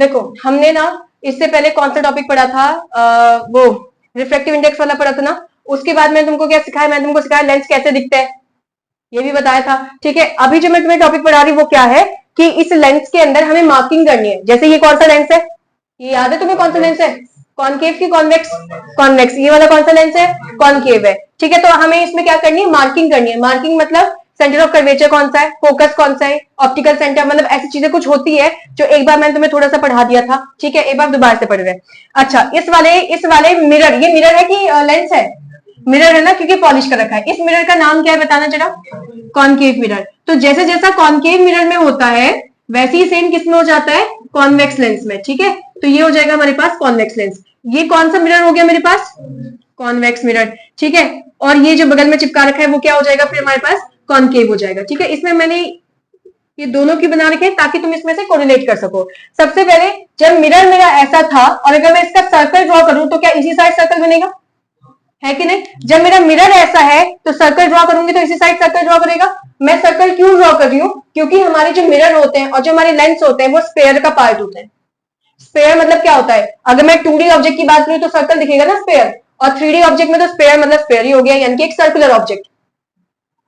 देखो हमने ना इससे पहले कौन सा टॉपिक पढ़ा था, वो रिफ्रैक्टिव इंडेक्स वाला पढ़ा था ना। उसके बाद मैंने तुमको क्या सिखाया, मैंने तुमको सिखाया लेंस कैसे दिखता है, ये भी बताया था। ठीक है, अभी जो मैं तुम्हें टॉपिक पढ़ा रही हूँ वो क्या है कि इस लेंस के अंदर हमें मार्किंग करनी है। जैसे ये कौन सा लेंस है, ये याद है तुम्हें कौन सा लेंस है, कॉनकेव की कॉन्वेक्स, कॉन्वेक्स। ये वाला कौन सा लेंस है, कॉनकेव है। ठीक है, तो हमें इसमें क्या करनी है, मार्किंग करनी है। मार्किंग मतलब सेंटर ऑफ कर्वेचर कौन सा है, फोकस कौन सा है, ऑप्टिकल सेंटर, मतलब ऐसी चीजें कुछ होती है जो एक बार मैंने तुम्हें थोड़ा सा पढ़ा दिया था। ठीक है, एक बार दोबारा से पढ़ रहे हैं। अच्छा, इस वाले मिरर, ये मिरर है कि लेंस है, मिरर है ना, क्योंकि पॉलिश कर रखा है। इस मिरर का नाम क्या है बताना जरा, कॉनकेव मिरर। तो जैसे जैसा कॉनकेव मिरर में होता है वैसे ही सेम किस में हो जाता है, कॉन्वेक्स लेंस में। ठीक है, तो ये हो जाएगा हमारे पास कॉन्वेक्स लेंस। ये कौन सा मिरर हो गया मेरे पास, कॉन्वेक्स मिरर। ठीक है, और ये जो बगल में चिपका रखा है वो क्या हो जाएगा फिर हमारे पास, कॉनकेव हो जाएगा। ठीक है, इसमें मैंने ये दोनों की बना रखे ताकि तुम इसमें से कोरिलेट कर सको। सबसे पहले जब मिरर मेरा ऐसा था और अगर मैं इसका सर्कल ड्रॉ करूं तो क्या इसी साइड सर्कल बनेगा, है कि नहीं। जब मेरा मिरर ऐसा है तो सर्कल ड्रॉ करूंगी तो इसी साइड सर्कल ड्रॉ करेगा। मैं सर्कल क्यों ड्रॉ कर रही हूँ, क्योंकि हमारे जो मिरर होते हैं और जो हमारे लेंस होते हैं वो स्पेयर का पार्ट होते हैं। स्पेयर मतलब क्या होता है, अगर मैं 2D ऑब्जेक्ट की बात करूं तो सर्कल दिखेगा ना स्पेयर, और 3D ऑब्जेक्ट में तो स्पेयर मतलब स्पेयर ही हो गया, यानी कि एक सर्कुलर ऑब्जेक्ट।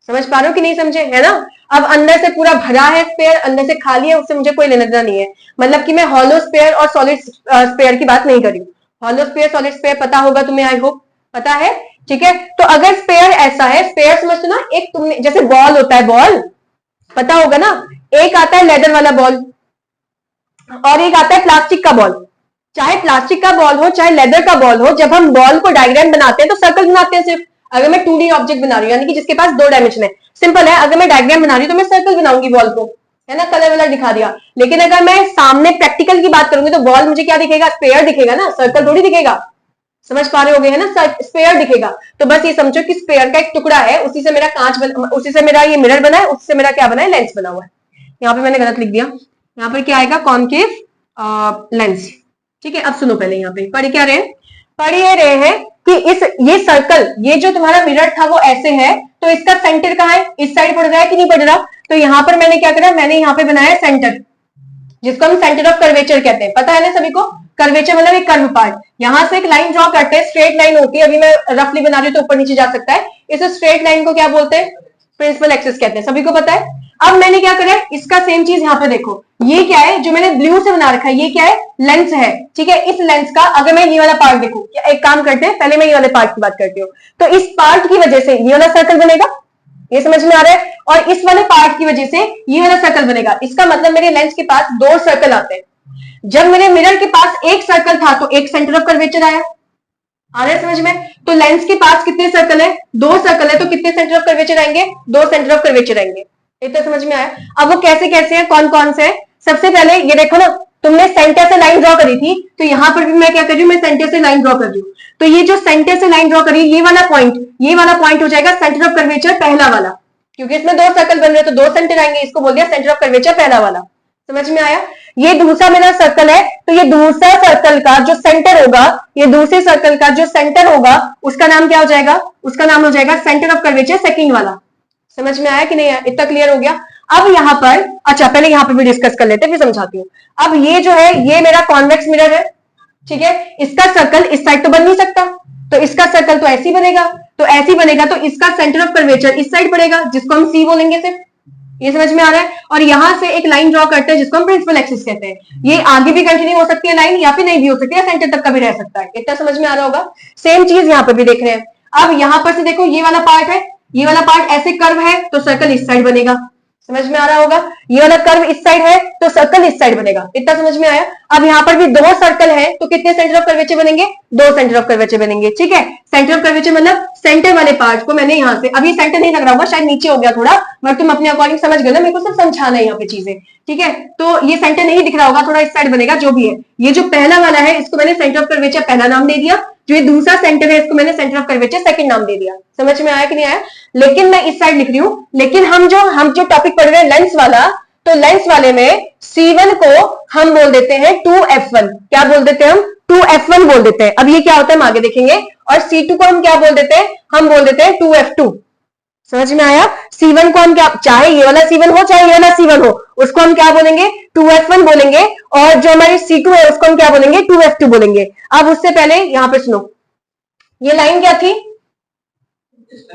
समझ पा रहे हो कि नहीं समझे, है ना। अब अंदर से पूरा भरा है स्पेयर, अंदर से खाली है, उससे मुझे कोई लेना देना नहीं है। मतलब कि मैं हॉलो स्पेयर और सॉलिड स्पेयर की बात नहीं कर रही हूँ। हॉलो स्पेयर सॉलिड स्पेयर पता होगा तुम्हें, आई होप पता है। ठीक है, तो अगर स्पेयर ऐसा है, स्पेयर समझते ना, एक तुमने जैसे बॉल होता है, बॉल पता होगा ना, एक आता है लेदर वाला बॉल और एक आता है प्लास्टिक का बॉल। चाहे प्लास्टिक का बॉल हो चाहे लेदर का बॉल हो, जब हम बॉल को डायग्राम बनाते हैं तो सर्कल बनाते हैं सिर्फ। अगर मैं 2D ऑब्जेक्ट बना रही हूँ यानी कि जिसके पास 2 डायमेंशन है, सिंपल है, अगर मैं डायग्राम बना रही हूँ तो मैं सर्कल बनाऊंगी बॉल को, है ना, कलर वाला दिखा दिया। लेकिन अगर मैं सामने प्रैक्टिकल की बात करूंगी तो बॉल मुझे क्या दिखेगा, स्पेयर दिखेगा ना, सर्कल थोड़ी दिखेगा। समझ पा रहे होगे, है ना, स्पेयर दिखेगा। तो बस ये समझो कि स्पेयर का एक टुकड़ा है, उसी से मेरा उसी से मेरा ये मिरर बना है, उसी से मेरा क्या बना है, लेंस बना हुआ है। यहाँ पे मैंने गलत लिख दिया, यहाँ पर क्या आएगा, कॉनकेव लेंस। ठीक है, अब सुनो, पहले यहाँ पे पढ़ क्या रहे हैं, पढ़ ये रहे हैं कि ये सर्कल, ये जो तुम्हारा मिरर था वो ऐसे है, तो इसका सेंटर कहाँ है, इस साइड पड़ रहा है कि नहीं पड़ रहा। तो यहाँ पर मैंने क्या करा, मैंने यहाँ पे बनाया सेंटर, जिसको हम सेंटर ऑफ कर्वेचर कहते हैं। पता है ना सभी को, कर्वेचर मतलब एक कर्व पार्ट। यहां से एक लाइन ड्रॉ करते हैं, स्ट्रेट लाइन होती है, अभी मैं रफली बना रही हूँ तो ऊपर नीचे जा सकता है। इस स्ट्रेट लाइन को क्या बोलते हैं, प्रिंसिपल एक्सिस कहते हैं, सभी को पता है। अब मैंने क्या करा, इसका सेम चीज यहाँ पे देखो, ये क्या है जो मैंने ब्लू से बना रखा है, ये क्या है, लेंस है। ठीक है, इस लेंस का अगर मैं ये वाला पार्ट देखूं, एक काम करते हैं, पहले मैं ये वाले पार्ट की बात करती हूँ। तो इस पार्ट की वजह से ये वाला सर्कल बनेगा, ये समझ में आ रहा है, और इस वाले पार्ट की वजह से ये वाला सर्कल बनेगा। इसका मतलब मेरे लेंस के पास 2 सर्कल आते हैं। जब मेरे मिरर के पास एक सर्कल था तो एक सेंटर ऑफ कर्वेचर आया, आ रहा है समझ में। तो लेंस के पास कितने सर्कल है, 2 सर्कल है, तो कितने सेंटर ऑफ कर्वेचर आएंगे, 2 सेंटर ऑफ कर्वेचर आएंगे। इतना समझ में आया। अब वो कैसे कैसे है, कौन कौन से है, सबसे पहले ये देखो ना, तुमने सेंटर से लाइन ड्रॉ करी थी, तो यहां पर भी मैं क्या कर रही हूँ, मैं सेंटर से लाइन ड्रॉ कर रही हूँ। तो ये जो सेंटर से लाइन ड्रॉ करी, ये वाला पॉइंट हो जाएगा सेंटर ऑफ कर्वेचर पहला वाला, क्योंकि इसमें 2 सर्कल बन रहे हैं तो 2 सेंटर आएंगे, इसको बोल दिया सेंटर ऑफ कर्वेचर पहला वाला। समझ में आया। ये दूसरा मेरा सर्कल है, तो ये दूसरा सर्कल का जो सेंटर होगा, ये दूसरे सर्कल का जो सेंटर होगा उसका नाम क्या हो जाएगा, उसका नाम हो जाएगा सेंटर ऑफ कर्वेचर सेकंड वाला। समझ में आया कि नहीं आया, इतना क्लियर हो गया। अब यहाँ पर, अच्छा पहले यहाँ पर भी डिस्कस कर लेते हैं फिर समझाती हूँ। अब ये जो है ये मेरा कॉन्वेक्स मिरर है, ठीक है, इसका सर्कल इस साइड तो बन नहीं सकता, तो इसका सर्कल तो ऐसे ही बनेगा, तो ऐसे ही बनेगा, तो इसका सेंटर ऑफ कर्वेचर इस साइड पड़ेगा, जिसको हम सी बोलेंगे सिर्फ। ये समझ में आ रहा है। और यहां से एक लाइन ड्रॉ करते हैं जिसको हम प्रिंसिपल एक्सिस कहते हैं। ये आगे भी कंटिन्यू हो सकती है लाइन, या फिर नहीं भी हो सकती है, सेंटर तक का भी रह सकता है। इतना समझ में आ रहा होगा। सेम चीज यहाँ पर भी देख रहे हैं। अब यहाँ पर से देखो, ये वाला पार्ट है, ये वाला पार्ट ऐसे कर्व है तो सर्कल इस साइड बनेगा। समझ में आ रहा होगा। ये वाला कर्व इस साइड है तो सर्कल इस साइड बनेगा। इतना समझ में आया। अब यहाँ पर भी 2 सर्कल है तो कितने सेंटर ऑफ कर्वेचर बनेंगे, 2 सेंटर ऑफ कर्वेचर बनेंगे। ठीक है, सेंटर ऑफ कर्वेचर मतलब सेंटर वाले पार्ट को मैंने यहाँ से, अभी सेंटर नहीं लग रहा होगा, शायद नीचे हो गया थोड़ा, बट तुम अपने अकॉर्डिंग समझ गए ना, मेरे को सब समझाना है यहाँ पे चीजें। ठीक है, तो ये सेंटर नहीं दिख रहा होगा, थोड़ा इस साइड बनेगा, जो भी है। ये जो पहला वाला है इसको मैंने सेंटर ऑफ कर्वेचर पहला नाम दे दिया, जो ये दूसरा सेंटर है इसको मैंने सेंटर ऑफ कर्वेचर सेकंड नाम दे दिया। समझ में आया कि नहीं आया। लेकिन मैं इस साइड लिख रही हूँ, लेकिन हम जो टॉपिक पढ़ रहे हैं लेंस वाला, तो लेंस वाले में C1 को हम बोल देते हैं 2f1। क्या बोल देते हैं हम, 2f1 बोल देते हैं। अब ये क्या होता है हम आगे देखेंगे। और C2 को हम क्या बोल देते हैं, हम बोल देते हैं 2f2। समझ में आया? C1 को हम क्या, चाहे ये वाला C1 हो चाहे ये वाला C1 हो, उसको हम क्या बोलेंगे? 2F1 बोलेंगे। और जो हमारी C2 है उसको हम क्या बोलेंगे? 2F2 बोलेंगे। अब उससे पहले यहां पर सुनो, ये लाइन क्या थी?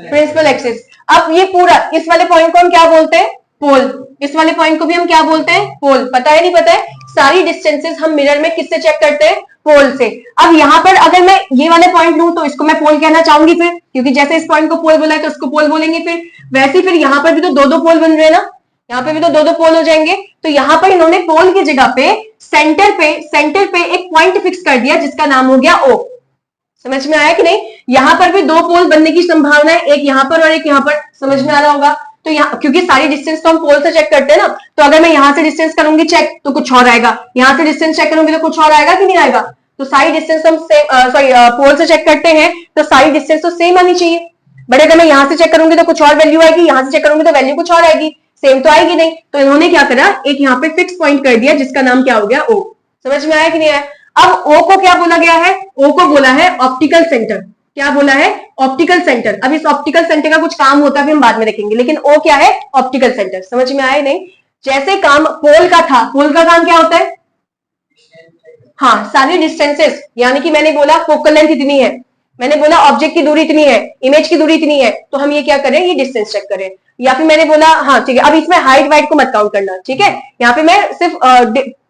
Principal axis. अब ये पूरा, इस वाले पॉइंट को हम क्या बोलते हैं? पोल। इस वाले पॉइंट को भी हम क्या बोलते हैं? पोल। पता है नहीं पता है? सारी डिस्टेंसेस हम मिरर में किससे चेक करते हैं? पोल से। अब यहां पर अगर मैं ये वाले पॉइंट लूं तो इसको मैं पोल कहना चाहूंगी फिर, क्योंकि जैसे इस पॉइंट को पोल बोला है तो उसको पोल बोलेंगे। फिर वैसे फिर यहां पर भी तो दो दो पोल बन रहे हैं ना, यहाँ पे भी तो दो दो पोल हो जाएंगे। तो यहाँ पर इन्होंने पोल की जगह पे सेंटर पे एक पॉइंट फिक्स कर दिया जिसका नाम हो गया O। समझ में आया कि नहीं? यहां पर भी दो पोल बनने की संभावना है, एक यहां पर और एक यहां पर। समझ में आ रहा होगा? तो यहाँ, क्योंकि सारी डिस्टेंस तो हम पोल से चेक करते हैं ना, तो अगर मैं यहां से डिस्टेंस करूंगी चेक तो कुछ और आएगा, यहां से डिस्टेंस चेक करूंगी तो कुछ और आएगा कि नहीं आएगा? तो सारी डिस्टेंस हम पोल से चेक करते हैं तो सारी डिस्टेंस तो सेम आनी चाहिए। बट अगर मैं यहां से चेक करूंगी तो कुछ और वैल्यू आएगी, यहां से चेक करूंगी तो वैल्यू कुछ और आएगी, सेम तो आएगी नहीं। तो इन्होंने क्या करा, एक यहाँ पे फिक्स पॉइंट कर दिया जिसका नाम क्या हो गया? O। समझ में आया कि नहीं आया? अब O को क्या बोला गया है? O को बोला है ऑप्टिकल सेंटर। क्या बोला है? Optical centre. अब इस ऑप्टिकल सेंटर का कुछ काम होता है भी हम बाद में देखेंगे, लेकिन O क्या है? Optical centre. समझ में आया नहीं? जैसे काम पोल का था, पोल का काम क्या होता है? हाँ, सारी डिस्टेंसेस, यानी कि मैंने बोला फोकल लेंथ इतनी है, मैंने बोला ऑब्जेक्ट की दूरी इतनी है, इमेज की दूरी इतनी है, तो हम ये क्या करें? ये डिस्टेंस चेक करें। या फिर मैंने बोला, हाँ ठीक है, अब इसमें हाइट वाइट को मत काउंट करना, ठीक है? यहाँ पे मैं सिर्फ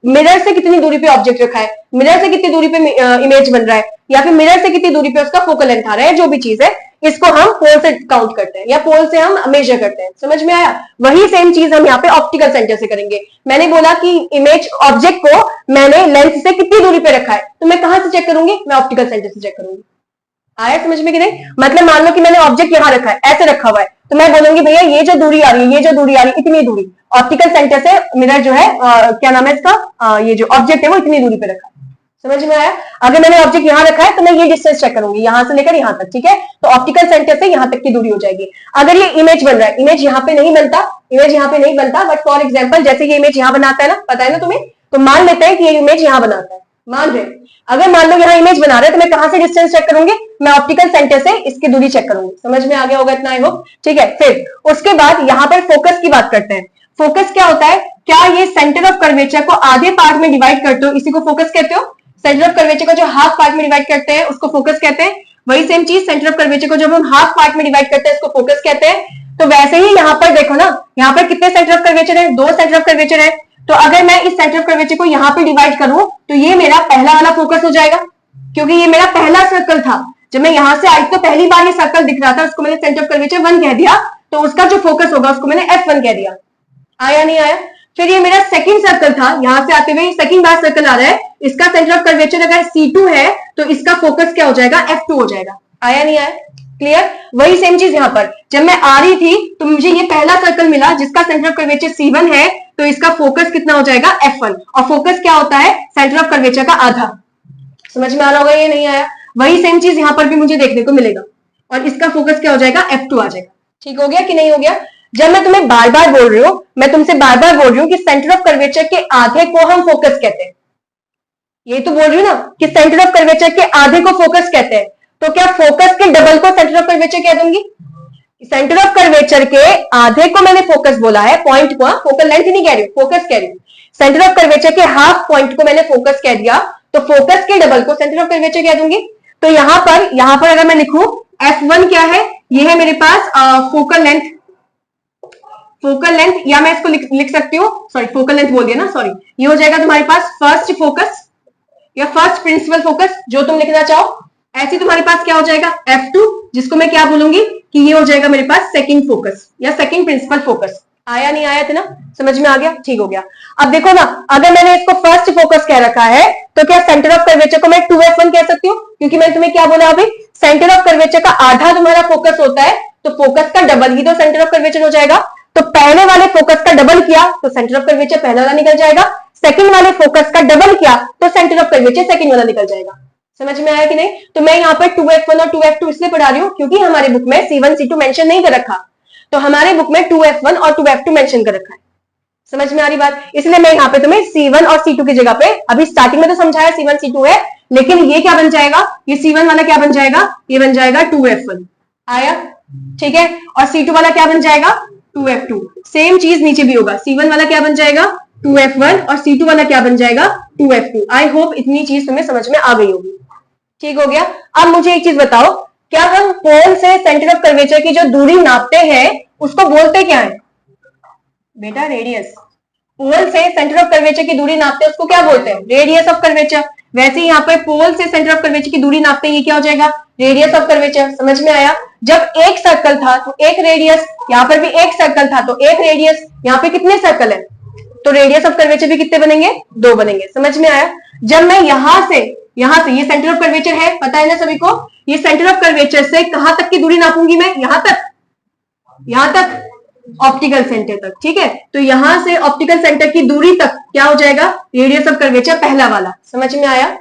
मिरर से कितनी दूरी पे ऑब्जेक्ट रखा है, मिरर से कितनी दूरी पे इमेज बन रहा है, या फिर मिरर से कितनी दूरी पे उसका फोकल लेंथ आ रहा है, जो भी चीज है, इसको हम पोल से काउंट करते हैं या पोल से हम मेजर करते हैं। समझ में आया? वही सेम चीज हम यहाँ पे ऑप्टिकल सेंटर से करेंगे। मैंने बोला कि इमेज ऑब्जेक्ट को मैंने लेंस से कितनी दूरी पे रखा है, तो मैं कहां से चेक करूंगी? मैं ऑप्टिकल सेंटर से चेक करूंगी। आया समझ में कि नहीं? मतलब मान लो कि मैंने ऑब्जेक्ट यहां रखा है, ऐसे रखा हुआ है, तो मैं बोलूंगी भैया ये जो दूरी आ रही है, ये जो दूरी आ रही है, इतनी दूरी ऑप्टिकल सेंटर से मिरर जो है क्या नाम है इसका, ये जो ऑब्जेक्ट है वो इतनी दूरी पे रखा है। समझ में आया? अगर मैंने ऑब्जेक्ट यहां रखा है तो मैं ये डिस्टेंस चेक करूंगी, यहां से लेकर यहां तक, ठीक है? तो ऑप्टिकल सेंटर से यहां तक की दूरी हो जाएगी। अगर ये इमेज बन रहा है, इमेज यहाँ पे नहीं बनता, इमेज यहाँ पे नहीं बनता, बट फॉर एग्जाम्पल जैसे ये इमेज यहाँ बनाता है ना, पता है ना तुम्हें, तो मान लेते हैं कि ये इमेज यहाँ बनाता है, मान रहे। अगर मान लो यहाँ इमेज बना रहे हैं तो मैं कहां से डिस्टेंस चेक करूंगी? मैं ऑप्टिकल सेंटर से इसकी दूरी चेक करूंगी। समझ में आ गया होगा इतना, आई होप, ठीक है? फिर उसके बाद यहाँ पर फोकस की बात करते हैं। फोकस क्या होता है? क्या ये सेंटर ऑफ कर्वेचर को आधे पार्ट में डिवाइड करते हो, इसी को फोकस कहते हो? सेंटर ऑफ कर्वेचर को जो हाफ पार्ट में डिवाइड करते हैं उसको फोकस कहते हैं। वही सेम चीज सेंटर ऑफ कर्वेचर को जब हम हाफ पार्ट में डिवाइड करते हैं उसको फोकस कहते हैं। तो वैसे ही यहाँ पर देखो ना, यहाँ पर कितने सेंटर ऑफ कर्वेचर है? 2 सेंटर ऑफ कर्वेचर है। तो अगर मैं इस सेंटर ऑफ कर्वेचर को यहाँ पे डिवाइड करूं तो ये मेरा पहला वाला फोकस हो जाएगा, क्योंकि ये मेरा पहला सर्कल था। जब मैं यहां से आई तो पहली बार ये सर्कल दिख रहा था, उसको मैंने सेंटर ऑफ कर्वेचर 1 कह दिया, तो उसका जो फोकस होगा उसको मैंने F1 कह दिया। आया नहीं आया? फिर ये मेरा सेकंड सर्कल था, यहां से आते हुए सेकंड बार सर्कल आ रहा है, इसका सेंटर ऑफ कर्वेचर अगर C2 है तो इसका फोकस क्या हो जाएगा? F2 हो जाएगा। आया नहीं आया? क्लियर? वही सेम चीज यहां पर, जब मैं आ रही थी तो मुझे ये पहला सर्कल मिला जिसका सेंटर ऑफ कर्वेचर C1 है, तो इसका फोकस कितना हो जाएगा? F1। और फोकस क्या होता है? सेंटर ऑफ कर्वेचर का आधा। समझ में आ रहा होगा? ये नहीं आया? वही सेम चीज यहां पर भी मुझे देखने को मिलेगा, और इसका फोकस क्या हो जाएगा? F2 आ जाएगा। ठीक हो गया कि नहीं हो गया? जब मैं तुम्हें बार बार बोल रही हूं, मैं तुमसे बार बार बोल रही हूं कि सेंटर ऑफ कर्वेचर के आधे को हम फोकस कहते हैं, ये तो बोल रही हूँ ना कि सेंटर ऑफ कर्वेचर के आधे को फोकस कहते हैं, तो क्या फोकस के डबल को सेंटर ऑफ कर्वेचर कह दूंगी? सेंटर ऑफ कर्वेचर के आधे को मैंने फोकस बोला है, पॉइंट को, फोकल लेंथ नहीं कह रही हूं, फोकस कह रही हूं। सेंटर ऑफ कर्वेचर के हाफ पॉइंट को मैंने फोकस कह दिया, तो फोकस के डबल को सेंटर ऑफ कर्वेचर कह दूंगी। तो यहां पर अगर मैं लिखूं F1 क्या है? ये है मेरे पास फोकल लेंथ, या मैं इसको लिख सकती हूँ, सॉरी फोकल लेंथ बोल दिया ना, सॉरी, ये हो जाएगा तुम्हारे पास फर्स्ट फोकस या फर्स्ट प्रिंसिपल फोकस, जो तुम लिखना चाहो। ऐसे तुम्हारे पास क्या हो जाएगा? F2, जिसको मैं क्या बोलूंगी कि ये हो जाएगा मेरे पास सेकंड फोकस या सेकंड प्रिंसिपल फोकस। आया नहीं आया था ना? समझ में आ गया? ठीक हो गया। अब देखो ना, अगर मैंने इसको फर्स्ट फोकस कह रखा है तो क्या सेंटर ऑफ कर्वेचर को मैं 2F1 कह सकती हूँ? क्योंकि मैंने तुम्हें क्या बोला अभी, सेंटर ऑफ कर्वेचर का आधा तुम्हारा फोकस होता है, तो फोकस का डबल ही तो सेंटर ऑफ कर्वेचर हो जाएगा। तो पहले वाले फोकस का डबल किया तो सेंटर ऑफ कर्वेचर पहला वाला निकल जाएगा, सेकंड वाले फोकस का डबल किया तो सेंटर ऑफ कर्वेचर सेकंड वाला निकल जाएगा। समझ में आया कि नहीं? तो मैं यहाँ पर 2F1 और 2F2 इसलिए पढ़ा रही हूँ क्योंकि हमारे बुक में C1 C2 मेंशन नहीं कर रखा, तो हमारे बुक में 2F1 और 2F2 मेंशन कर रखा है। समझ में आ रही बात? इसलिए मैं यहाँ पे तुम्हें C1 और C2 की जगह पे, अभी स्टार्टिंग में तो समझाया C1 C2 है, लेकिन ये क्या बन जाएगा? ये C1 वाला क्या बन जाएगा? ये बन जाएगा 2F1। आया? ठीक है, और C2 वाला क्या बन जाएगा 2F2। सेम चीज नीचे भी होगा, C1 वाला क्या बन जाएगा 2F1 और C2 वाला क्या बन जाएगा 2F2। आई होप इतनी चीज तुम्हें समझ में आ गई होगी। ठीक हो गया। अब मुझे एक चीज बताओ, क्या हम पोल से सेंटर ऑफ कर्वेचर की जो दूरी नापते हैं उसको बोलते क्या है बेटा, रेडियस। पोल से सेंटर ऑफ कर्वेचर की दूरी नापते हैं उसको क्या बोलते हैं, रेडियस ऑफ कर्वेचर। वैसे ही यहाँ पे पोल से सेंटर ऑफ कर्वेचर की दूरी नापते हैं, ये क्या हो जाएगा रेडियस ऑफ कर्वेचर। समझ में आया। जब एक सर्कल था तो एक रेडियस, यहाँ पर भी एक सर्कल था तो एक रेडियस, यहाँ पे कितने सर्कल है तो रेडियस ऑफ कर्वेचर भी कितने बनेंगे 2 बनेंगे। समझ में आया। जब मैं यहां से ये सेंटर ऑफ कर्वेचर है, पता है ना सभी को, ये सेंटर ऑफ कर्वेचर से कहां तक की दूरी नापूंगी मैं, यहां तक ऑप्टिकल सेंटर तक। ठीक है, तो यहां से ऑप्टिकल सेंटर की दूरी तक क्या हो जाएगा रेडियस ऑफ कर्वेचर पहला वाला। समझ में आया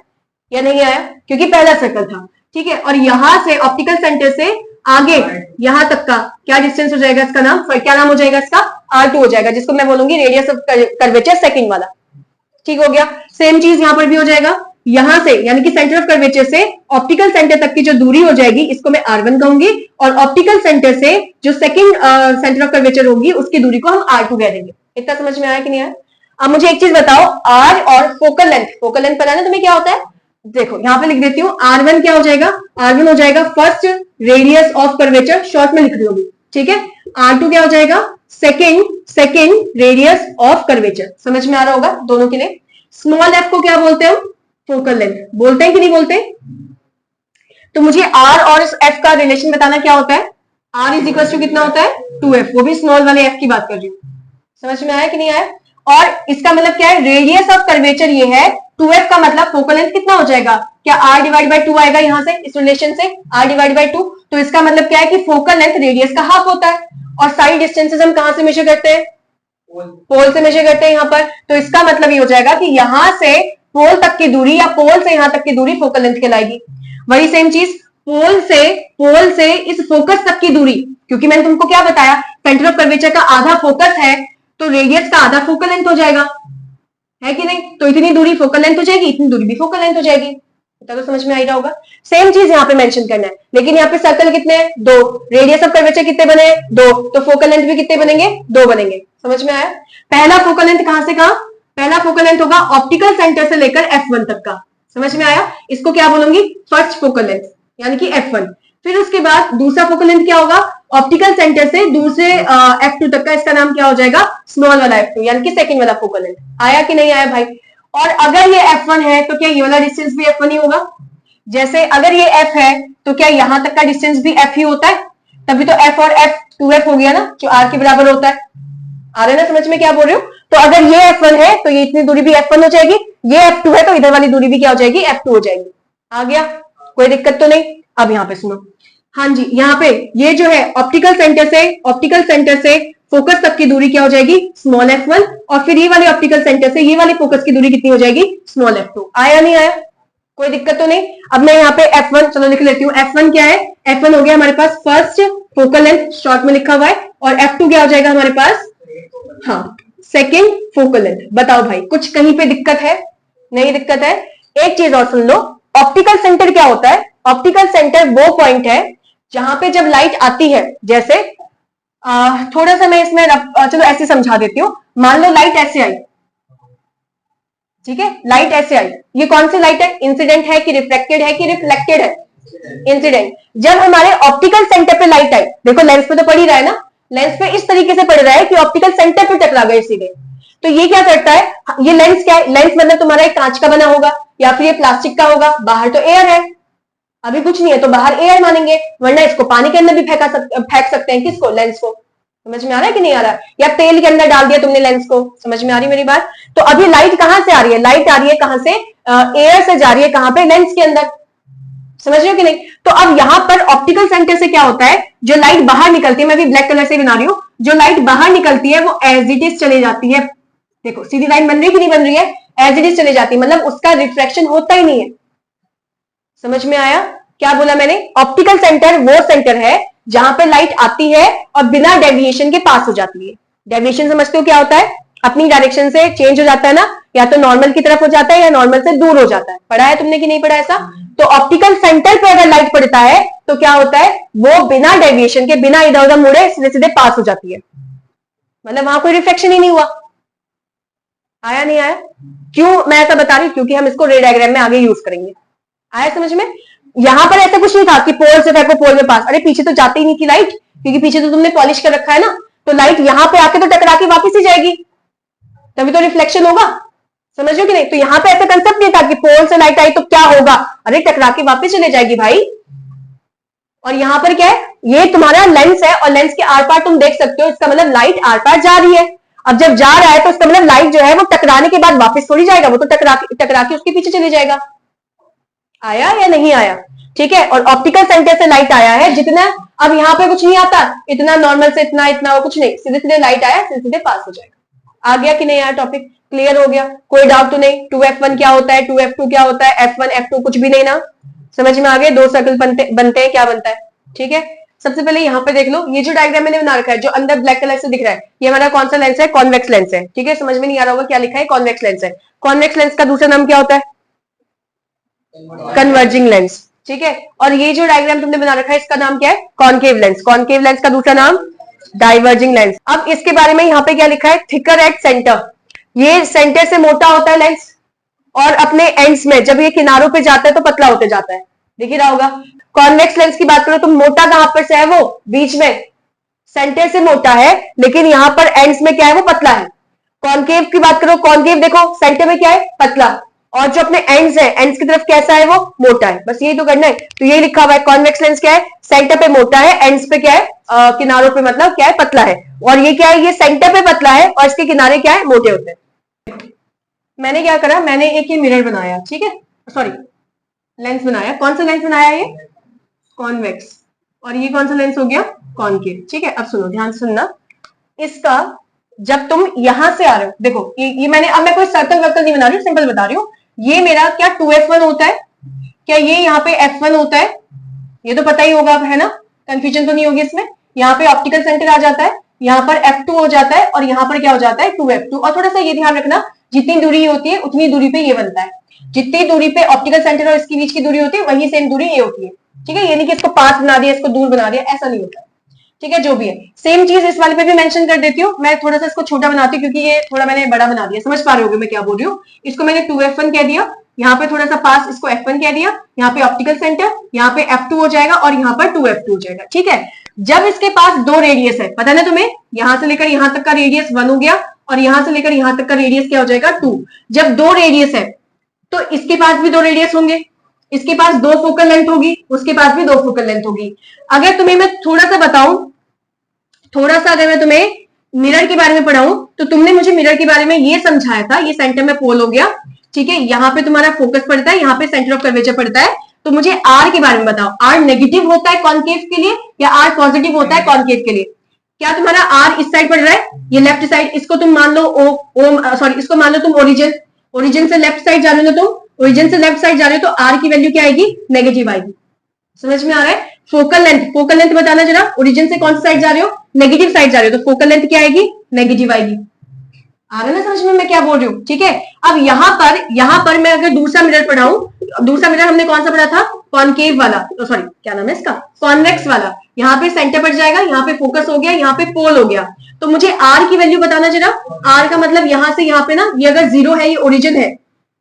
या नहीं आया, क्योंकि पहला सर्कल था। ठीक है, और यहां से ऑप्टिकल सेंटर से आगे यहां तक का क्या डिस्टेंस हो जाएगा, इसका नाम क्या नाम हो जाएगा इसका R2 हो जाएगा, जिसको मैं बोलूंगी रेडियस ऑफ कर्वेचर सेकंड वाला। ठीक हो गया। सेम चीज यहां पर भी हो जाएगा, यहां से यानी कि सेंटर ऑफ कर्वेचर से ऑप्टिकल सेंटर तक की जो दूरी हो जाएगी इसको मैं R1 कहूंगी, और ऑप्टिकल सेंटर से जो सेकंड सेंटर ऑफ कर्वेचर होगी उसकी दूरी को हम R2 कह देंगे। इतना समझ में आया कि नहीं आया। अब मुझे एक चीज बताओ, R और फोकल लेंथ पता है ना तुम्हें क्या होता है, देखो यहां पे लिख देती हूँ। R1 क्या हो जाएगा, R1 हो जाएगा first radius of curvature, short में लिख रही होगी। ठीक है, R2 क्या हो जाएगा सेकंड रेडियस ऑफ कर्वेचर। समझ में आ रहा होगा दोनों के लिए। स्मॉल f को क्या बोलते हैं हम, फोकल लेंथ। बोलते हैं कि नहीं बोलते। तो मुझे R और f का रिलेशन बताना क्या होता है, R इज इक्वल टू कितना होता है 2f, वो भी स्मॉल वाले f की बात कर रही हूँ। समझ में आया कि नहीं आया। और इसका मतलब क्या है, रेडियस ऑफ कर्वेचर ये है, 2f का मतलब फोकल लेंथ कितना हो जाएगा, क्या R डिवाइड बाई 2 आएगा यहाँ से, इस रिलेशन से R डिवाइड बाई 2। तो इसका मतलब क्या है कि फोकल लेंथ रेडियस का हाफ होता है। और साइड डिस्टेंसेस हम कहां से मेजर करते हैं, पोल से मेजर करते हैं यहाँ पर। तो इसका मतलब ये हो जाएगा कि यहां से पोल तक की दूरी या पोल से यहां तक की दूरी फोकल लेंथ कहलाएगी। वही सेम चीज पोल से इस फोकस तक की दूरी, क्योंकि मैंने तुमको क्या बताया, सेंटर ऑफ कर्वेचर का आधा फोकस है तो रेडियस का आधा फोकल लेंथ हो जाएगा, है कि नहीं। तो इतनी दूरी फोकल लेंथ हो जाएगी, इतनी दूरी भी फोकल लेंथ हो जाएगी। इतना तो समझ में आ रहा होगा। सेम चीज यहाँ पे मेंशन करना है, लेकिन यहाँ पे सर्कल कितने हैं 2, रेडियस ऑफ कर्वेचर कितने बने 2, तो फोकल लेंथ भी कितने बनेंगे 2 बनेंगे। समझ में आया। पहला फोकल लेंथ कहां से कहां, पहला फोकल लेंथ होगा ऑप्टिकल सेंटर से लेकर F1 तक का। समझ में आया। इसको क्या बोलूंगी फर्स्ट फोकल लेंथ, यानी कि F1। फिर उसके बाद दूसरा फोकल लेंथ क्या होगा, ऑप्टिकल सेंटर से दूसरे F2 तक का, इसका नाम क्या हो जाएगा स्मॉल वाला F2, यानी कि सेकंड वाला फोकल लेंथ। आया कि नहीं आया भाई। और अगर ये F1 है तो क्या ये वाला डिस्टेंस भी F1 ही होगा। जैसे अगर ये F है तो क्या यहां तक का डिस्टेंस भी F ही होता है, तभी तो F और F 2F हो गया ना, जो R के बराबर होता है। आ रहा है ना समझ में क्या बोल रहे हो। तो अगर ये F1 है तो ये इतनी दूरी भी F1 हो जाएगी, ये F2 है तो इधर वाली दूरी भी क्या हो जाएगी F2 हो जाएगी। आ गया, कोई दिक्कत तो नहीं। अब यहाँ पे सुनो, हाँ जी, यहाँ पे ये जो है ऑप्टिकल सेंटर से फोकस तक की दूरी क्या हो जाएगी स्मॉल F1, और फिर ये वाले ऑप्टिकल सेंटर से ये वाली फोकस की दूरी कितनी हो जाएगी स्मॉल F2। आया नहीं आया, कोई दिक्कत तो नहीं। अब मैं यहाँ पे F1 चलो लिख लेती हूँ। F1 क्या है, F1 हो गया हमारे पास फर्स्ट फोकल लेंथ, शॉर्ट में लिखा हुआ है, और F2 क्या हो जाएगा हमारे पास, हाँ सेकेंड फोकल लेंथ। बताओ भाई कुछ कहीं पे दिक्कत है, नहीं दिक्कत है। एक चीज और सुन लो, ऑप्टिकल सेंटर क्या होता है, ऑप्टिकल सेंटर वो पॉइंट है जहां पे जब लाइट आती है, जैसे थोड़ा सा मैं इसमें चलो ऐसे समझा देती हूँ। मान लो लाइट ऐसे आई, ठीक है, लाइट ऐसे आई, ये कौन सी लाइट है, इंसिडेंट है कि रिफ्लेक्टेड है कि रिफ्लेक्टेड है, इंसिडेंट। जब हमारे ऑप्टिकल सेंटर पे लाइट आई, देखो लेंस पे तो पड़ ही रहा है ना, लेंस पे इस तरीके से पड़ रहा है कि ऑप्टिकल सेंटर पे टकरा गए सीधे। तो ये क्या करता है, ये लेंस क्या है, लेंस मतलब तुम्हारा एक कांच का बना होगा या फिर ये प्लास्टिक का होगा, बाहर तो एयर है, अभी कुछ नहीं है तो बाहर एयर मानेंगे, वरना इसको पानी के अंदर भी फेंक सकते हैं, किसको, लेंस को। समझ में आ रहा है कि नहीं आ रहा है, या तेल के अंदर डाल दिया तुमने लेंस को। समझ में आ रही मेरी बात। तो अभी लाइट कहां से आ रही है, लाइट आ रही है कहां से, एयर से जा रही है कहां पे, लेंस के अंदर। समझ रहे हो कि नहीं। तो अब यहां पर ऑप्टिकल सेंटर से क्या होता है, जो लाइट बाहर निकलती है, मैं भी ब्लैक कलर से बना रही हूं, जो लाइट बाहर निकलती है वो एज इट इज चली जाती है। देखो सीधी लाइन बन रही है कि नहीं बन रही है, एज इट इज चली जाती है, मतलब उसका रिफ्रैक्शन होता ही नहीं है। समझ में आया क्या बोला मैंने। ऑप्टिकल सेंटर वो सेंटर है जहां पे लाइट आती है और बिना डेविएशन के पास हो जाती है। डेविएशन समझते हो क्या होता है, अपनी डायरेक्शन से चेंज हो जाता है ना, या तो नॉर्मल की तरफ हो जाता है या नॉर्मल से दूर हो जाता है। पढ़ा है तुमने कि नहीं पढ़ा ऐसा। तो ऑप्टिकल सेंटर पे अगर लाइट पड़ता है तो क्या होता है, वो बिना डेविएशन के, बिना इधर उधर मुड़े सीधे सीधे पास हो जाती है, मतलब वहां कोई रिफ्लेक्शन ही नहीं हुआ। आया नहीं आया? क्यों मैं ऐसा बता रही हूं, क्योंकि हम इसको रे डायग्राम में आगे यूज करेंगे। आया समझ में? यहां पर ऐसा कुछ नहीं था कि पोल से फेंको पोल में पास, अरे पीछे तो जाती ही नहीं थी लाइट, क्योंकि पीछे तो तुमने पॉलिश कर रखा है ना, तो लाइट यहां पे आके तो टकरा के वापस ही जाएगी, तभी तो रिफ्लेक्शन होगा। समझ लो कि नहीं? तो यहां पे ऐसा कंसेप्ट नहीं था कि पोल से लाइट आई तो क्या होगा, अरे टकरा के वापस चले जाएगी भाई। और यहां पर क्या है, ये तुम्हारा लेंस है और लेंस के आर पार तुम देख सकते हो, इसका मतलब लाइट आर पार जा रही है। अब जब जा रहा है तो इसका मतलब लाइट जो है वो टकराने के बाद वापस थोड़ी जाएगा, वो तो टकरा के उसके पीछे चले जाएगा। आया या नहीं आया? ठीक है। और ऑप्टिकल सेंटर से लाइट आया है जितना, अब यहाँ पे कुछ नहीं आता, इतना नॉर्मल से इतना इतना वो कुछ नहीं, सीधे सीधे लाइट आया, सीधे सीधे पास हो जाएगा। आ गया कि नहीं आया? टॉपिक क्लियर हो गया? कोई डाउट तो नहीं? 2f1 क्या होता है, 2f2 क्या होता है, f1 f2 कुछ भी नहीं ना? समझ में आ गए? दो सर्कल बनते हैं, क्या बनता है? ठीक है। सबसे पहले यहाँ पे देख लो, ये जो डायग्राम मैंने बना रखा है, जो अंदर ब्लैक कलर से दिख रहा है, ये हमारा कौन सा लेंस है? कॉन्वेक्स लेंस है। ठीक है, समझ में नहीं आ रहा होगा क्या लिखा है? कॉन्वेक्स लेंस है। कॉन्वेक्स लेंस का दूसरा नाम क्या होता है? Converging lens. ठीक है। और ये जो डायग्राम तुमने बना रखा है, इसका नाम क्या है? Concave lens. कॉनकेव लेंस का दूसरा नाम डाइवर्जिंग लेंस। अब इसके बारे में यहाँ पे क्या लिखा है? थिकर एट सेंटर, ये सेंटर से मोटा होता है लेंस, और अपने एंड्स में जब ये किनारों पे जाता है तो पतला होते जाता है। दिख ही रहा होगा। कॉन्वेक्स लेंस की बात करो तो मोटा कहां पर से है? वो बीच में, सेंटर से मोटा है, लेकिन यहां पर एंड्स में क्या है? वो पतला है। कॉनकेव की बात करो, कॉनकेव देखो सेंटर में क्या है? पतला, और जो अपने एंड्स है, एंड्स की तरफ कैसा है? वो मोटा है। बस यही तो करना है। तो यही लिखा हुआ है, कॉन्वेक्स लेंस क्या है? सेंटर पे मोटा है, एंड्स पे क्या है? किनारों पे मतलब क्या है? पतला है। और ये क्या है? ये सेंटर पे पतला है और इसके किनारे क्या है? मोटे होते हैं। मैंने क्या करा, मैंने एक ये मिरर बनाया, ठीक है, सॉरी लेंस बनाया। कौन सा लेंस बनाया? ये कॉन्वेक्स। और ये कौन सा लेंस हो गया? कॉनकेव। ठीक है। अब सुनो, ध्यान से सुनना। इसका जब तुम यहां से आ रहे हो, देखो ये मैंने, अब मैं कोई सर्कल वर्कल नहीं बना रही हूँ, सिंपल बता रही हूँ। ये मेरा क्या 2f1 होता है क्या? ये यहाँ पे f1 होता है, ये तो पता ही होगा अब, है ना? कंफ्यूजन तो नहीं होगी इसमें। यहाँ पे ऑप्टिकल सेंटर आ जाता है, यहाँ पर f2 हो जाता है, और यहाँ पर क्या हो जाता है? 2f2। और थोड़ा सा ये ध्यान रखना, जितनी दूरी होती है उतनी दूरी पे ये बनता है। जितनी दूरी पे ऑप्टिकल सेंटर और इसके बीच की दूरी होती है, वही सेम दूरी ये होती है। ठीक है, यानी कि इसको पास बना दिया, इसको दूर बना दिया, ऐसा नहीं होता। ठीक है, जो भी है सेम चीज इस वाले पे भी मेंशन कर देती हूँ। मैं थोड़ा सा इसको छोटा बनाती हूँ क्योंकि ये थोड़ा मैंने बड़ा बना दिया। समझ पा रहे होगे मैं क्या बोल रही हूँ? इसको मैंने 2f1 कह दिया, यहाँ पे थोड़ा सा पास इसको f1 कह दिया, यहाँ पे ऑप्टिकल सेंटर, यहाँ पे f2 हो जाएगा और यहाँ पर 2f2 हो जाएगा। ठीक है। जब इसके पास दो रेडियस है, पता ना तुम्हें, यहां से लेकर यहां तक का रेडियस 1 हो गया और यहां से लेकर यहां तक का रेडियस क्या हो जाएगा? 2। जब दो रेडियस है तो इसके पास भी दो रेडियस होंगे, इसके पास दो फोकल लेंथ होगी, उसके पास भी दो फोकल लेंथ होगी। अगर तुम्हें मैं थोड़ा सा बताऊं, थोड़ा सा अगर मैं तुम्हें मिरर के बारे में पढ़ाऊं, तो तुमने मुझे मिरर के बारे में ये समझाया था, ये सेंटर में पोल हो गया, ठीक है, यहाँ पे तुम्हारा फोकस पड़ता है, यहाँ पे सेंटर ऑफ कर्वेचर पड़ता है। तो मुझे आर के बारे में बताओ, आर नेगेटिव होता है कॉनकेव के लिए या आर पॉजिटिव होता है कॉनकेव के लिए? क्या तुम्हारा आर इस साइड पड़ रहा है, ये लेफ्ट साइड, इसको तुम मान लो सॉरी इसको मान लो तुम ओरिजिन, ओरिजिन से लेफ्ट साइड जा रहे हो, तुम ओरिजिन से लेफ्ट साइड जा रहे हो, तो आर की वैल्यू क्या आएगी? नेगेटिव आएगी। समझ में आ रहा है? फोकल लेंथ, फोकल लेंथ बताना जरा, ओरिजिन से कौन सी साइड जा रहे हो? नेगेटिव साइड जा रहे हो, तो फोकल लेंथ क्या आएगी? नेगेटिव आएगी। आ रहा है ना समझ में मैं क्या बोल रही हूँ? ठीक है। अब यहाँ पर मैं अगर दूसरा मिरर पढ़ाऊं, दूसरा मिरर हमने कौन सा पढ़ा था? कॉनकेव वाला, तो सॉरी क्या नाम है इसका? कॉन्वेक्स वाला। यहाँ पे सेंटर पड़ जाएगा, यहाँ पे फोकस हो गया, यहाँ पे पोल हो गया। तो मुझे आर की वैल्यू बताना जरा। आर का मतलब यहाँ से यहाँ पे ना, ये अगर 0 है, ये ओरिजिन है,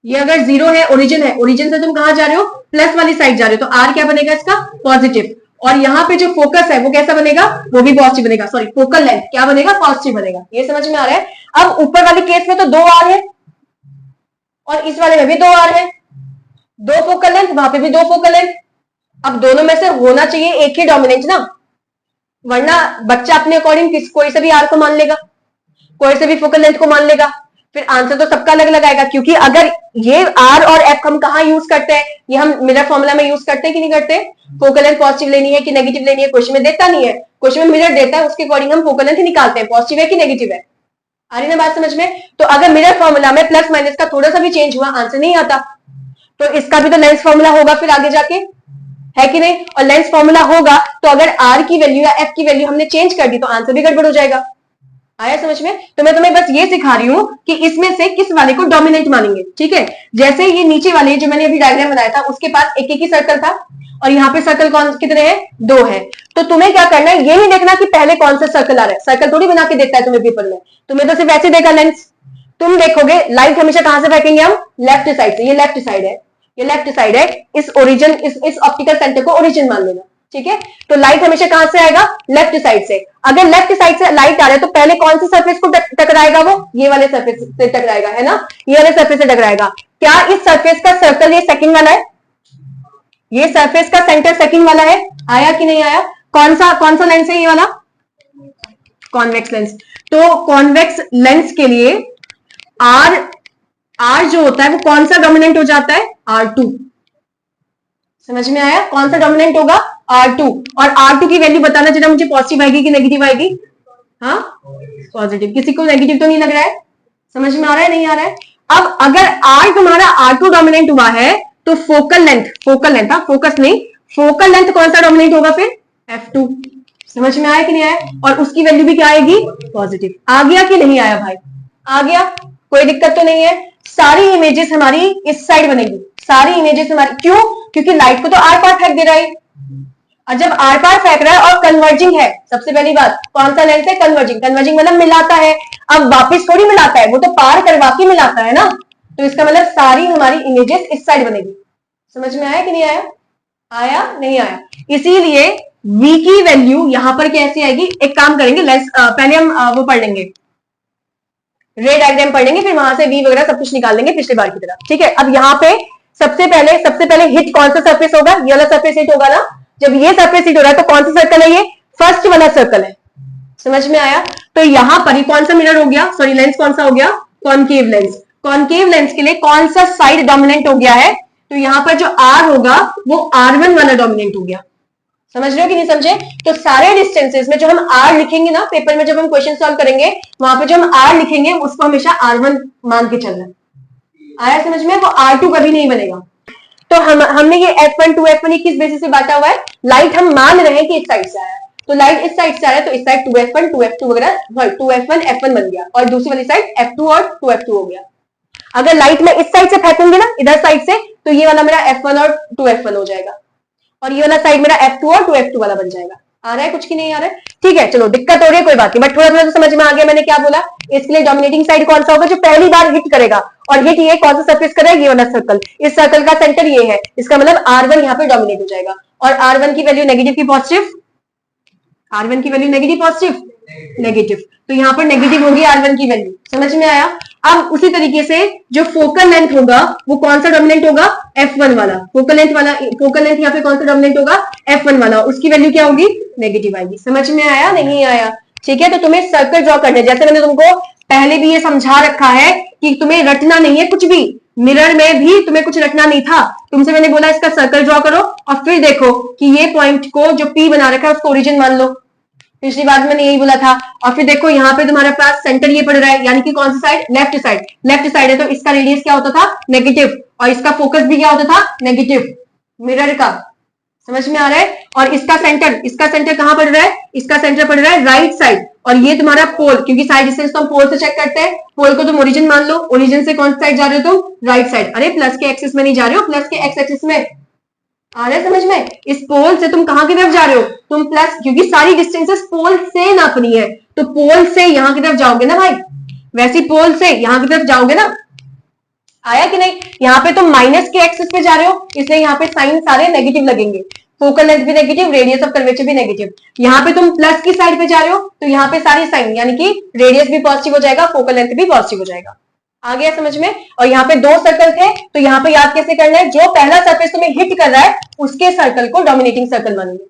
ये अगर 0 है, ओरिजिन है, ओरिजिन से तुम कहां जा रहे हो? प्लस वाली साइड जा रहे हो, तो आर क्या बनेगा इसका? पॉजिटिव। और यहाँ पे जो फोकस है वो कैसा बनेगा? वो भी पॉजिटिव बनेगा। सॉरी, फोकल लेंथ क्या बनेगा? पॉजिटिव बनेगा। ये समझ में आ रहा है? अब ऊपर वाले केस में तो 2 आर है और इस वाले में भी 2 आर है, 2 फोकल लेंथ, वहां पे भी 2 फोकल लेंथ। अब दोनों में से होना चाहिए एक ही डोमिनेंट ना, वरना बच्चा अपने अकॉर्डिंग कोई से भी आर को मान लेगा, कोई से भी फोकल लेंथ को मान लेगा, फिर आंसर तो सबका अलग अलग आएगा। क्योंकि अगर ये आर और एफ हम कहाँ यूज करते हैं? ये हम मिरर फॉर्मूला में यूज करते हैं कि नहीं करते? फोकल लेंथ पॉजिटिव लेनी है कि नेगेटिव लेनी है, क्वेश्चन में देता नहीं है, क्वेश्चन में मिरर देता है, उसके अकॉर्डिंग हम फोकल लेंथ निकालते हैं, पॉजिटिव है कि नेगेटिव है। आ रही ना बात समझ में? तो अगर मिरर फॉर्मूला में प्लस माइनस का थोड़ा सा भी चेंज हुआ, आंसर नहीं आता। तो इसका भी तो लेंस फॉर्मूला होगा फिर आगे जाके, है कि नहीं? और लेंस फॉर्मूला होगा तो अगर आर की वैल्यू या एफ की वैल्यू हमने चेंज कर दी तो आंसर भी गड़बड़ हो जाएगा। आया समझ में? तो मैं तुम्हें बस ये सिखा रही हूं कि इसमें से किस वाले को डोमिनेंट मानेंगे, ठीक है। जैसे ये नीचे वाले जो मैंने अभी डायग्राम बनाया था उसके पास एक एक ही सर्कल था और यहाँ पे सर्कल कौन कितने हैं, 2 है। तो तुम्हें क्या करना है, ये नहीं देखना कि पहले कौन सा सर्कल आ रहा है, सर्कल थोड़ी बना के देता है तुम्हें पेपर में, तुम्हें तो सिर्फ ऐसे देगा लेंस। तुम देखोगे लाइट हमेशा कहां से फेंकेंगे हम, लेफ्ट साइड से। ये लेफ्ट साइड है, ये लेफ्ट साइड है, इस ओरिजिन इस ऑप्टिकल सेंटर को ओरिजिन मान लेना, ठीक है। तो लाइट हमेशा कहां से आएगा, लेफ्ट साइड से। अगर लेफ्ट साइड से लाइट आ रहा है तो पहले कौन से सरफेस को टकराएगा, वो ये वाले सरफेस से टकराएगा, है ना, ये वाले सरफेस से टकराएगा। क्या इस सरफेस का सर्कल ये सेकंड वाला है, ये सरफेस का सेंटर सेकंड वाला है, आया कि नहीं आया? कौन सा लेंस है ये वाला, कॉन्वेक्स लेंस। तो कॉन्वेक्स लेंस के लिए आर जो होता है वो कौन सा डोमिनेंट हो जाता है, R2। समझ में आया? कौन सा डोमिनेंट होगा, R2। और R2 की वैल्यू बताना जरा मुझे, पॉजिटिव आएगी कि नेगेटिव आएगी? हाँ पॉजिटिव। किसी को नेगेटिव तो नहीं लग रहा है? समझ में आ रहा है, नहीं आ रहा है? अब अगर R तुम्हारा R2 डोमिनेंट हुआ है तो फोकल लेंथ हाँ, फोकस नहीं, फोकल लेंथ कौन सा डोमिनेंट होगा फिर, F2। समझ में आया कि नहीं आया? और उसकी वैल्यू भी क्या आएगी, पॉजिटिव। आ गया कि नहीं आया भाई? आ गया, कोई दिक्कत तो नहीं है। सारी इमेजेस हमारी इस साइड बनेगी, सारी इमेजेस हमारी, क्यों? क्योंकि लाइट को तो आर पार फेंक दे रहा है, और जब आर पार फेंक रहा है और कन्वर्जिंग है, सबसे पहली बात कौन सा लेंस है, कन्वर्जिंग। कन्वर्जिंग मतलब मिलाता है, अब वापस थोड़ी मिलाता है, वो तो पार करवा के मिलाता है ना। तो इसका मतलब सारी हमारी इमेजेस इस साइड बनेगी। समझ में आया कि नहीं आया? आया नहीं आया? इसीलिए v की वैल्यू यहां पर कैसे आएगी, एक काम करेंगे, पहले हम वो पढ़ लेंगे, रे डायग्राम पढ़ लेंगे, फिर वहां से v वगैरह सब कुछ निकाल लेंगे पिछली बार की तरह, ठीक है। अब यहाँ पे सबसे पहले हिट कौन सा सरफेस होगा, ये वाला सरफेस हिट होगा ना। जब ये सरफेस हिट हो रहा है तो कौन सा सर्कल है, ये फर्स्ट वाला सर्कल है। समझ में आया? तो यहां पर ही कौन सा मिरर हो गया, सॉरी लेंस कौन सा हो गया, कॉनकेव लेंस। कॉनकेव लेंस के लिए कौन सा साइड डोमिनेंट हो गया है, तो यहां पर जो R होगा वो R1 वाला डोमिनेंट हो गया। समझ रहे हो कि नहीं समझे? तो सारे डिस्टेंसेस में जो हम R लिखेंगे ना पेपर में, जब हम क्वेश्चन सॉल्व करेंगे वहां पे जो हम R लिखेंगे उसको हमेशा R1 मान के चलना। आया समझ में? वो R2 कभी नहीं बनेगा। तो हमने ये F1 2F1 किस बेसिस से बांटा हुआ है, लाइट हम मान रहे हैं कि इस साइड से आया है, तो लाइट इस साइड से आ रहा है तो इस साइड 2F1 2F2 वगैरह, 2F1 F1 बन गया, और दूसरी वाली साइड F2 और 2F2 हो गया। अगर लाइट में इस साइड से फेंकूंगी ना, इधर साइड से, तो ये वाला मेरा F1 और 2F1 हो जाएगा, और ये वाला साइड मेरा F2 और 2F2 वाला बन जाएगा। आ रहा है कुछ की नहीं आ रहा है? ठीक है, चलो दिक्कत हो रही है कोई बात नहीं, बट थोड़ा थोड़ा तो समझ में आ गया मैंने क्या बोला। इसके लिए डोमिनेटिंग साइड कौन सा होगा, जो पहली बार हिट करेगा, और हिट ये कौन सा सरफेस करेगा, ये वाला सर्कल। इस सर्कल का सेंटर ये है, इसका मतलब R1 यहाँ पे डोमिनेट हो जाएगा। और R1 की वैल्यू नेगेटिव की पॉजिटिव, R1 की वैल्यू नेगेटिव पॉजिटिव नेगेटिव, तो यहाँ पर नेगेटिव होगी R1 की वैल्यू। समझ में आया? अब उसी तरीके से जो फोकल लेंथ होगा वो कौन सा डोमिनेंट होगा, F1 वाला। फोकल लेंथ यहाँ पे कौन सा डोमिनेंट होगा, F1 वाला, उसकी वैल्यू क्या होगी, नेगेटिव आएगी। समझ में आया नहीं आया? ठीक है, तो तुम्हें सर्कल ड्रॉ करने, जैसे मैंने तुमको पहले भी ये समझा रखा है कि तुम्हें रटना नहीं है कुछ भी, मिरर में भी तुम्हें कुछ रटना नहीं था। तुमसे मैंने बोला इसका सर्कल ड्रॉ करो और फिर देखो कि ये पॉइंट को जो P बना रखा है उसको ओरिजिन मान लो, पिछली बार मैंने यही बोला था। और फिर देखो यहाँ पे तुम्हारे पास सेंटर ये पड़ रहा है, यानी कि कौन सी side, left side. Left side है तो इसका रेडियस क्या होता था, नेगेटिव, और इसका फोकस भी क्या होता था, नेगेटिव, मिरर का। समझ में आ रहा है? और इसका सेंटर कहां पड़ रहा है, इसका सेंटर पड़ रहा है राइट साइड, और ये तुम्हारा पोल, क्योंकि साइड डिस्टेंस तो हम पोल से चेक करते हैं, पोल को तुम ओरिजिन मान लो, ओरिजिन से कौन सी साइड जा रहे हो तुम, राइट साइड। अरे प्लस के एक्सिस में नहीं जा रहे हो, प्लस के एक्स एक्सिस में। आ रहा है समझ में? इस पोल से तुम कहां की तरफ जा रहे हो, तुम प्लस, क्योंकि सारी डिस्टेंसेस पोल से नापनी है, तो पोल से यहां की तरफ जाओगे ना भाई, वैसी पोल से यहां की तरफ जाओगे ना। आया कि नहीं? यहाँ पे तुम माइनस के एक्सिस पे जा रहे हो, इसलिए यहाँ पे साइन सारे नेगेटिव लगेंगे, फोकल लेंथ भी नेगेटिव, रेडियस ऑफ कर्वेचर भी नेगेटिव। यहाँ पे तुम प्लस की साइड पे जा रहे हो तो यहाँ पे सारी साइन, यानी कि रेडियस भी पॉजिटिव हो जाएगा, फोकल लेंथ भी पॉजिटिव हो जाएगा। आ गया समझ में? और यहाँ पे 2 सर्कल थे, तो यहाँ पे याद कैसे करना है, जो पहला सरफेस तुम्हें हिट कर रहा है उसके सर्कल को डोमिनेटिंग सर्कल मानेंगे।